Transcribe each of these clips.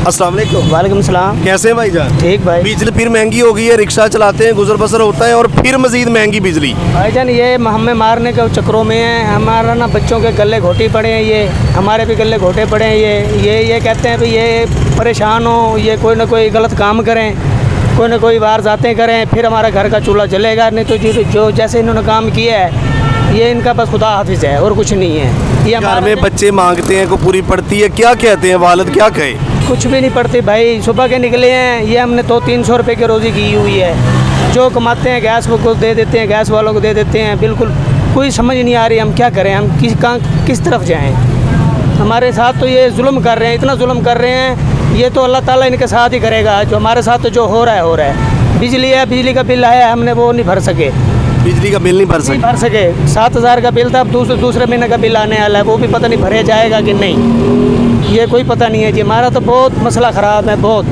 अस्सलाम वालेकुम। वालेकुम सलाम। कैसे हैं भाईजान? ठीक भाई। बिजली फिर महंगी हो गई है, रिक्शा चलाते हैं, गुजर बसर होता है और फिर मजीद महंगी बिजली। भाईजान ये हमें मारने के चक्करों में है, हमारा ना बच्चों के गले घोटे पड़े हैं, ये हमारे भी गले घोटे पड़े हैं। ये कहते हैं भाई ये परेशान हो, ये कोई ना कोई गलत काम करें, कोई ना कोई वारदातें करें, फिर हमारा घर का चूल्हा जलेगा। नहीं तो जो जैसे इन्होंने काम किया है ये इनका बस खुदा हाफिज है और कुछ नहीं है। ये घर में बच्चे मांगते हैं, को पूरी पड़ती है, क्या कहते हैं वालिद, क्या कहे? कुछ भी नहीं पड़ती भाई। सुबह के निकले हैं, ये हमने 200-300 रुपये की रोज़ी की हुई है। जो कमाते हैं गैस को दे देते हैं, गैस वालों को दे देते हैं। बिल्कुल कोई समझ नहीं आ रही हम क्या करें, हम किस तरफ जाएं। हमारे साथ तो ये जुल्म कर रहे हैं, इतना जुल्म कर रहे हैं। ये तो अल्लाह ताला इनके साथ ही करेगा। जो हमारे साथ तो जो हो रहा है। बिजली है, बिजली का बिल आया, हमने वो नहीं भर सके। बिजली का बिल नहीं भर सके। 7,000 का बिल था, अब दूसरे महीने का बिल आने वाला है, वो भी पता नहीं भरे जाएगा कि नहीं, ये कोई पता नहीं है जी। हमारा तो बहुत मसला ख़राब है, बहुत।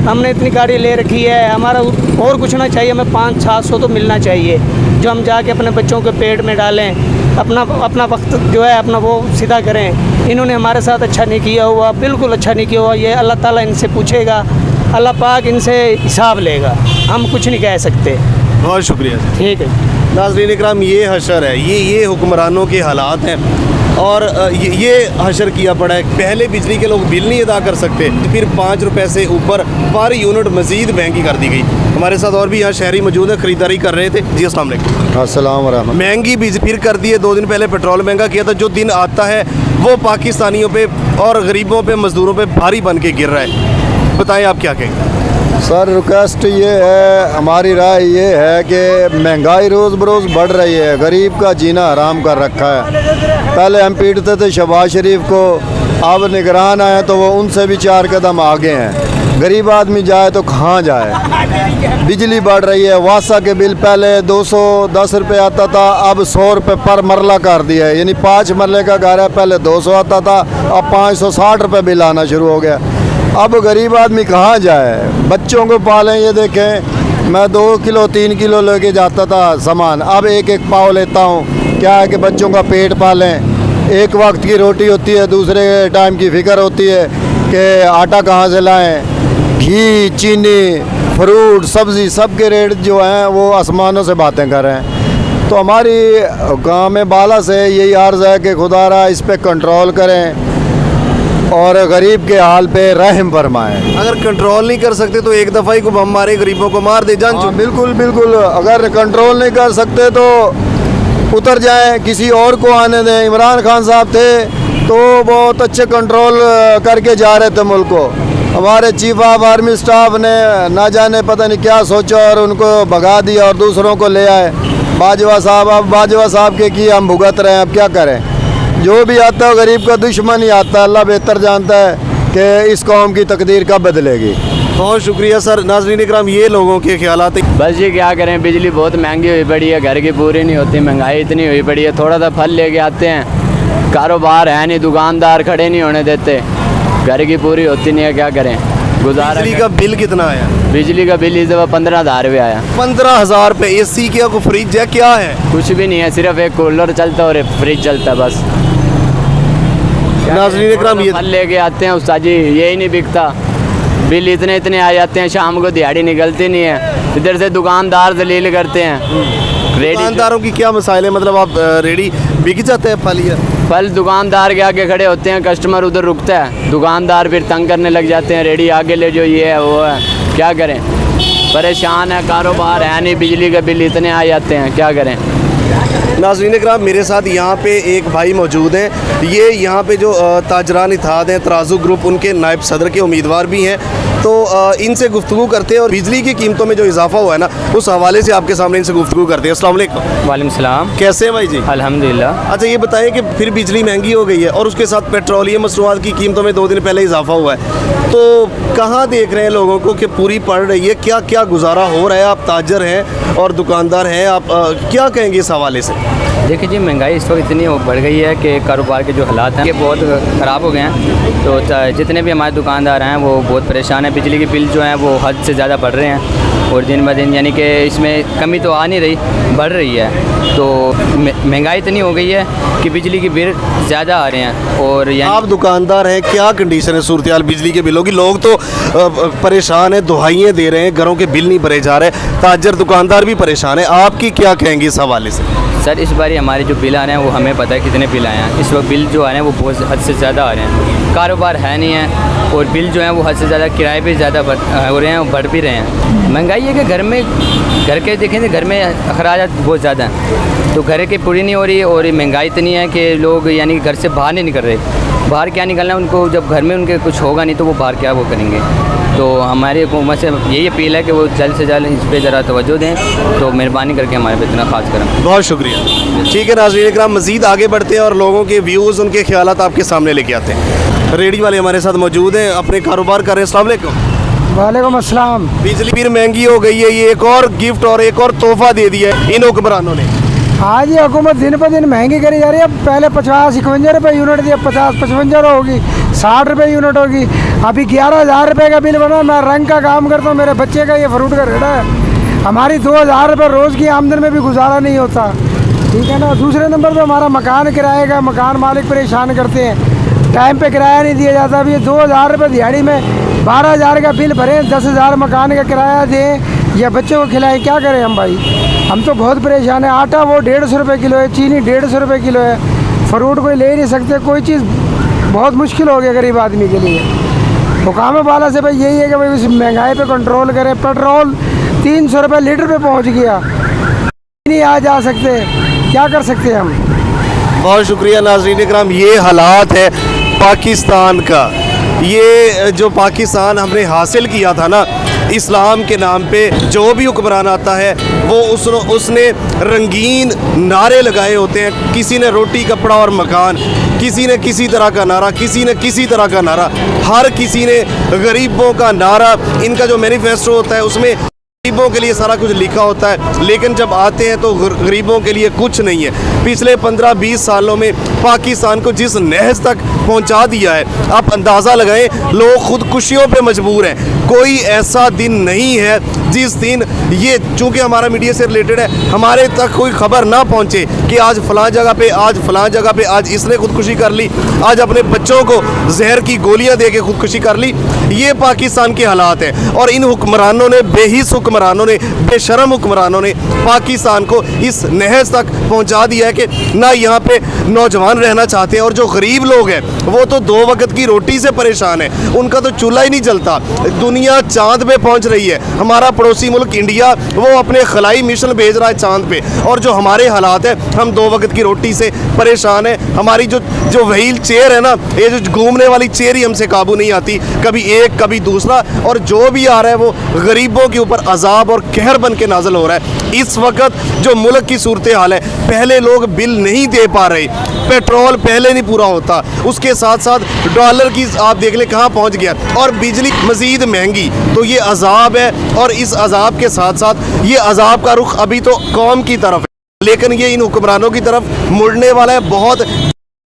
हमने इतनी गाड़ी ले रखी है, हमारा और कुछ ना चाहिए, हमें 500-700 तो मिलना चाहिए, जो हम जाके अपने बच्चों के पेट में डालें, अपना वक्त जो है अपना वो सीधा करें। इन्होंने हमारे साथ अच्छा नहीं किया हुआ, बिल्कुल अच्छा नहीं किया हुआ। ये अल्लाह ताला इनसे पूछेगा, अल्लाह पाक इनसे हिसाब लेगा, हम कुछ नहीं कह सकते। बहुत शुक्रिया। ठीक है नाज़रीन इकराम, ये हशर है, ये हुक्मरानों के हालात हैं और ये हशर किया पड़ा है। पहले बिजली के लोग बिल नहीं अदा कर सकते, फिर 5 रुपये से ऊपर पर यूनिट मज़ीद महंगी कर दी गई। हमारे साथ और भी यहाँ शहरी मौजूद है, ख़रीदारी कर रहे थे। जी अस्सलाम वालेकुम। अस्सलाम वरहमतुल्लाह। महंगी बिजली फिर कर दी है। 2 दिन पहले पेट्रोल महंगा किया था। जो दिन आता है वो पाकिस्तानियों पे और गरीबों पे, मज़दूरों पे भारी बन के गिर रहा है। बताएँ आप क्या कहेंगे? सर रिक्वेस्ट ये है, हमारी राय ये है कि महंगाई रोज़ बरोज़ बढ़ रही है, गरीब का जीना हराम कर रखा है। पहले हम पीटते थे शहबाज शरीफ को, अब निगरान आए तो वो उनसे भी 4 कदम आगे हैं। गरीब आदमी जाए तो कहाँ जाए? बिजली बढ़ रही है। वासा के बिल पहले 210 रुपये आता था, अब 100 रुपये पर मरला कर दिया है। यानी 5 मरले का घर है, पहले 200 आता था, अब 560 रुपये बिल आना शुरू हो गया। अब गरीब आदमी कहाँ जाए? बच्चों को पालें। ये देखें, मैं 2 किलो 3 किलो लेके जाता था सामान, अब 1-1 पाव लेता हूँ। क्या है कि बच्चों का पेट पालें। एक वक्त की रोटी होती है, दूसरे टाइम की फ़िक्र होती है कि आटा कहाँ से लाएं। घी, चीनी, फ्रूट, सब्ज़ी, सब के रेट जो हैं वो आसमानों से बातें कर रहे हैं। तो हमारी गाँव में बाला से यही अर्ज़ है कि खुदारा इस पर कंट्रोल करें और गरीब के हाल पे रहम फरमाएं। अगर कंट्रोल नहीं कर सकते तो एक दफ़ा ही को बम मारे, गरीबों को मार दे जान। हाँ, बिल्कुल बिल्कुल। अगर कंट्रोल नहीं कर सकते तो उतर जाएं, किसी और को आने दें। इमरान खान साहब थे तो बहुत अच्छे कंट्रोल करके जा रहे थे मुल्क को। हमारे चीफ ऑफ आर्मी स्टाफ ने ना जाने पता नहीं क्या सोचा और उनको भगा दिया और दूसरों को ले आए। बाजवा साहब, अब बाजवा साहब के की हम भुगत रहे हैं, अब क्या करें? जो भी आता है गरीब का दुश्मन ही आता है। अल्लाह बेहतर जानता है कि इस कौम की तकदीर कब बदलेगी। बहुत शुक्रिया सर। नाज़रीन इकराम, ये लोगों के ख्यालात हैं। बस जी क्या करें, बिजली बहुत महंगी हुई पड़ी है, घर की पूरी नहीं होती, महंगाई इतनी हुई पड़ी है। थोड़ा सा फल लेके आते हैं, कारोबार है नहीं, दुकानदार खड़े नहीं होने देते, घर की पूरी होती नहीं है, क्या करें? गुजारा। बिजली का बिल कितना आया? बिजली का बिल इस दफ़ा 15,000 रुपये आया। 15,000 रुपये। AC क्या, को फ्रिज है, क्या है? कुछ भी नहीं है, सिर्फ एक कूलर चलता है और एक फ्रिज चलता है बस। नाज़रीन इकराम, ये फल लेके आते हैं उस्ताद जी, यही नहीं बिकता, बिल इतने आ जाते हैं, शाम को दिहाड़ी निकलती नहीं है। इधर से दुकानदार दलील करते हैं। दुकानदारों की क्या मसाइल है? मतलब आप रेडी बिक जाते हैं फल? या फल दुकानदार के आगे खड़े होते हैं, कस्टमर उधर रुकता है, दुकानदार फिर तंग करने लग जाते हैं, रेडी आगे ले जो, ये है वो है, क्या करें? परेशान है, कारोबार है नहीं, बिजली के बिल इतने आ जाते हैं, क्या करें? नाज़रीन इकराम, मेरे साथ यहाँ पे एक भाई मौजूद हैं। ये यहाँ पे जो ताजरान इत्तेहाद हैं, तराजू ग्रुप, उनके नायब सदर के उम्मीदवार भी हैं। तो इनसे गुफ्तगू करते हैं और बिजली की कीमतों में जो इजाफा हुआ है ना, उस हवाले से आपके सामने इनसे गुफ्तगू करते हैं। अस्सलाम वालेकुम। वालेकुम सलाम। कैसे हैं भाई जी? अल्हम्दुलिल्लाह। अच्छा, ये बताएं कि फिर बिजली महंगी हो गई है और उसके साथ पेट्रोलियम मसनूआत की कीमतों में 2 दिन पहले इजाफा हुआ है, तो कहाँ देख रहे हैं लोगों को कि पूरी पड़ रही है? क्या क्या गुजारा हो रहा है? आप ताजर हैं और दुकानदार हैं, आप क्या कहेंगे इस हवाले से? देखिए जी, महंगाई इस वक्त इतनी बढ़ गई है कि कारोबार के जो हालात हैं ये बहुत ख़राब हो गए हैं। तो जितने भी हमारे दुकानदार हैं वो बहुत परेशान हैं। है, बिजली के बिल जो हैं वो हद से ज़्यादा बढ़ रहे हैं और दिन ब दिन यानी कि इसमें कमी तो आ नहीं रही, बढ़ रही है। तो महंगाई इतनी हो गई है कि बिजली के बिल ज़्यादा आ रहे हैं। और आप दुकानदार हैं, क्या कंडीशन है सूरत हाल बिजली के बिलों की? लोग तो परेशान हैं, दुहाइयाँ दे रहे हैं, घरों के बिल नहीं भरे जा रहे, ताजर दुकानदार भी परेशान है। आपकी क्या कहेंगे इस हवाले से? सर इस बार हमारे जो बिल आ रहे हैं वो हमें पता है कितने बिल आए हैं। इस वक्त बिल जो आ रहे हैं वो बहुत हद से ज़्यादा आ रहे हैं, कारोबार है नहीं है और बिल जो हैं वो हद से ज़्यादा किराए भी ज़्यादा हो रहे हैं और बढ़ भी रहे हैं। महंगाई है कि घर के देखें तो घर में अखराजात बहुत ज़्यादा हैं, तो घर की पूरी नहीं हो रही और महंगाई इतनी है कि लोग यानी घर से बाहर नहीं निकल रहे। बाहर क्या निकलना है उनको, जब घर में उनके कुछ होगा नहीं तो वो बाहर क्या वो करेंगे। तो हमारी हुकूमत से यही अपील है कि वो जल्द से जल्द इस पर ज़रा तवज्जो दें, तो मेहरबानी करके हमारे पे इतना खास करें। बहुत शुक्रिया। ठीक है नाज़रीन इकराम, मज़ीद आगे बढ़ते हैं और लोगों के व्यूज़, उनके ख्यालात आपके सामने लेके आते हैं। रेडी वाले हमारे साथ मौजूद हैं, अपने कारोबार कर रहे हैं। अस्सलाम वालेकुम। वालेकुम अस्सलाम। बिजली फिर महंगी हो गई है, ये एक और गिफ्ट और एक और तोहफा दे दिया है इन हुक्मरानों ने। आज ये हुकूमत दिन पर दिन महंगी करी जा रही है। पहले 50-51 रुपये यूनिट थी, अब 50-55 होगी, 60 रुपये यूनिट होगी। अभी 11,000 रुपये का बिल बना। मैं रंग का काम करता हूँ, मेरे बच्चे का ये फ्रूट का रेड़ा है। हमारी 2,000 रुपये रोज़ की आमदन में भी गुजारा नहीं होता, ठीक है ना। दूसरे नंबर पे हमारा मकान किराए का, मकान मालिक परेशान करते हैं, टाइम पे किराया नहीं दिया जाता। अभी 2,000 रुपये दिहाड़ी में 12,000 का बिल भरें, 10,000 मकान का किराया दें या बच्चों को खिलाएं, क्या करें हम भाई? हम तो बहुत परेशान है। आटा वो 150 रुपये किलो है, चीनी 150 रुपये किलो है, फ्रूट कोई ले नहीं सकते, कोई चीज़ बहुत मुश्किल हो गया गरीब आदमी के लिए। हुकाम वाला से भाई यही है कि भाई इस महंगाई पे कंट्रोल करें। पेट्रोल 300 रुपये लीटर पे पहुंच गया, नहीं आ जा सकते, क्या कर सकते हैं हम? बहुत शुक्रिया नाज़रीन इकराम। ये हालात है पाकिस्तान का। ये जो पाकिस्तान हमने हासिल किया था ना इस्लाम के नाम पे, जो भी हुक्मरान आता है वो उसने रंगीन नारे लगाए होते हैं। किसी ने रोटी कपड़ा और मकान, किसी ने किसी तरह का नारा, किसी ने किसी तरह का नारा, हर किसी ने गरीबों का नारा। इनका जो मैनिफेस्टो होता है उसमें गरीबों के लिए सारा कुछ लिखा होता है, लेकिन जब आते हैं तो गरीबों के लिए कुछ नहीं है। पिछले 15-20 सालों में पाकिस्तान को जिस नहज तक पहुंचा दिया है, आप अंदाज़ा लगाएं, लोग खुदकुशियों पे मजबूर हैं। कोई ऐसा दिन नहीं है जिस दिन ये, चूँकि हमारा मीडिया से रिलेटेड है, हमारे तक कोई खबर ना पहुँचे कि आज फ़लाँ जगह पे, आज फ़लाँ जगह पे, आज इसने खुदकुशी कर ली, आज अपने बच्चों को जहर की गोलियाँ दे के खुदकुशी कर ली। ये पाकिस्तान के हालात हैं और इन हुक्मरानों ने, बेहिस हुक्मरानों ने, बेशरम हुक्मरानों ने पाकिस्तान को इस नहज तक पहुंचा दिया है कि ना यहाँ पे नौजवान रहना चाहते हैं और जो गरीब लोग हैं वो तो 2 वक्त की रोटी से परेशान है, उनका तो चूल्हा ही नहीं जलता। दुनिया चांद पे पहुंच रही है, हमारा पड़ोसी मुल्क इंडिया वो अपने खलाई मिशन भेज रहा है चांद पे, और जो हमारे हालात है हम 2 वक्त की रोटी से परेशान है। हमारी जो व्हील चेयर है ना, ये जो घूमने वाली चेयर ही हमसे काबू नहीं आती, कभी एक कभी दूसरा, और जो भी आ रहा है वो गरीबों के ऊपर अजाब और कहर बन के नाजल हो रहा है। इस वक्त जो मुल्क की सूरत हाल है, पहले लोग बिल नहीं दे पा रहे, पेट्रोल पहले नहीं पूरा होता, उसके साथ साथ डॉलर की आप देख ले कहाँ पहुँच गया, और बिजली मज़ीद महंगी। तो ये अजाब है और इस अजाब के साथ साथ ये अजाब का रुख अभी तो कौम की तरफ है, लेकिन ये इन हुक्मरानों की तरफ मुड़ने वाला है, बहुत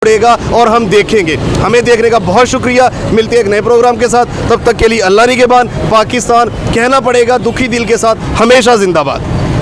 पड़ेगा और हम देखेंगे। हमें देखने का बहुत शुक्रिया। मिलते हैं एक नए प्रोग्राम के साथ, तब तक के लिए अल्लाह निगहबान। पाकिस्तान कहना पड़ेगा दुखी दिल के साथ, हमेशा जिंदाबाद।